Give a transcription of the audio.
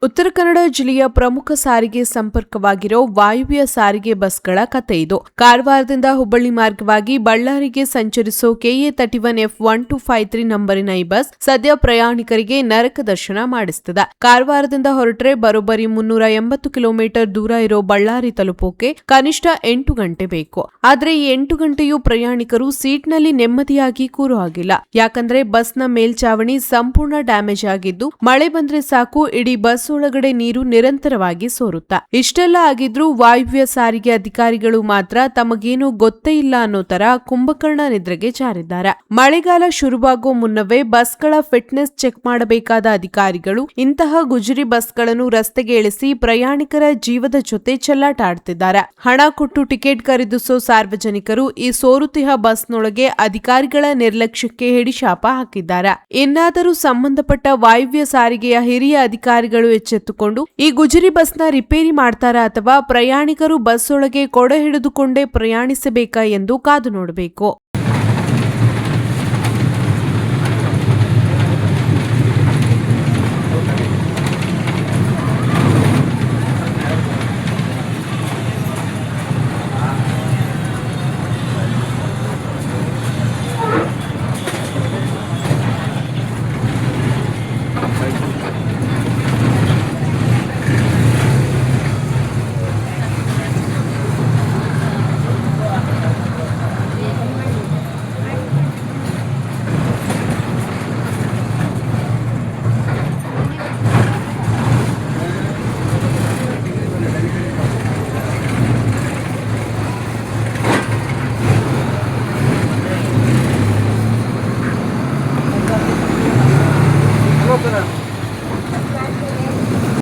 ಉತ್ತರ ಕನ್ನಡ ಜಿಲ್ಲೆಯ ಪ್ರಮುಖ ಸಾರಿಗೆ ಸಂಪರ್ಕವಾಗಿರೋ ವಾಯುವ್ಯ ಸಾರಿಗೆ ಬಸ್ಗಳ ಕತೆ ಇದು. ಕಾರವಾರದಿಂದ ಹುಬ್ಬಳ್ಳಿ ಮಾರ್ಗವಾಗಿ ಬಳ್ಳಾರಿಗೆ ಸಂಚರಿಸೋ KA31F1253 ನಂಬರಿನ ಈ ಬಸ್ ಸದ್ಯ ಪ್ರಯಾಣಿಕರಿಗೆ ನರಕ ದರ್ಶನ ಮಾಡಿಸುತ್ತಿದೆ. ಕಾರವಾರದಿಂದ ಹೊರಟ್ರೆ ಬರೋಬ್ಬರಿ 380 ಕಿಲೋಮೀಟರ್ ದೂರ ಇರೋ ಬಳ್ಳಾರಿ ತಲುಪೋಕೆ ಕನಿಷ್ಠ 8 ಗಂಟೆ ಬೇಕು. ಆದ್ರೆ ಈ 8 ಗಂಟೆಯೂ ಪ್ರಯಾಣಿಕರು ಸೀಟ್ನಲ್ಲಿ ನೆಮ್ಮದಿಯಾಗಿ ಕೂರೋ ಹಾಗಿಲ್ಲ. ಯಾಕಂದ್ರೆ ಬಸ್ನ ಮೇಲ್ಚಾವಣಿ ಸಂಪೂರ್ಣ ಡ್ಯಾಮೇಜ್ ಆಗಿದ್ದು, ಮಳೆ ಬಂದ್ರೆ ಸಾಕು ಇಡೀ ಬಸ್ ಒಳಗಡೆ ನೀರು ನಿರಂತರವಾಗಿ ಸೋರುತ್ತಾ. ಇಷ್ಟೆಲ್ಲ ಆಗಿದ್ರೂ ವಾಯುವ್ಯ ಸಾರಿಗೆ ಅಧಿಕಾರಿಗಳು ಮಾತ್ರ ತಮಗೇನು ಗೊತ್ತೇ ಇಲ್ಲ ಅನ್ನೋ ತರ ಕುಂಭಕರ್ಣ ನಿದ್ರೆಗೆ ಜಾರಿದ್ದಾರೆ. ಮಳೆಗಾಲ ಶುರುವಾಗೋ ಮುನ್ನವೇ ಬಸ್ಗಳ ಫಿಟ್ನೆಸ್ ಚೆಕ್ ಮಾಡಬೇಕಾದ ಅಧಿಕಾರಿಗಳು ಇಂತಹ ಗುಜರಿ ಬಸ್ಗಳನ್ನು ರಸ್ತೆಗೆ ಇಳಿಸಿ ಪ್ರಯಾಣಿಕರ ಜೀವದ ಜೊತೆ ಚೆಲ್ಲಾಟ ಆಡ್ತಿದ್ದಾರೆ. ಹಣ ಕೊಟ್ಟು ಟಿಕೆಟ್ ಖರೀದಿಸೋ ಸಾರ್ವಜನಿಕರು ಈ ಸೋರುತಿಹ ಬಸ್ನೊಳಗೆ ಅಧಿಕಾರಿಗಳ ನಿರ್ಲಕ್ಷ್ಯಕ್ಕೆ ಹಿಡಿಶಾಪ ಹಾಕಿದ್ದಾರೆ. ಇನ್ನಾದರೂ ಸಂಬಂಧಪಟ್ಟ ವಾಯುವ್ಯ ಸಾರಿಗೆಯ ಹಿರಿಯ ಅಧಿಕಾರಿಗಳು ಎಚ್ಚೆತ್ತುಕೊಂಡು ಈ ಗುಜರಿ ಬಸ್ನ ರಿಪೇರಿ ಮಾಡ್ತಾರಾ ಅಥವಾ ಪ್ರಯಾಣಿಕರು ಬಸ್ ಒಳಗೆ ಕೊಡೆ ಹಿಡಿದುಕೊಂಡೇ ಪ್ರಯಾಣಿಸಬೇಕಾ ಎಂದು ಕಾದು ನೋಡಬೇಕು.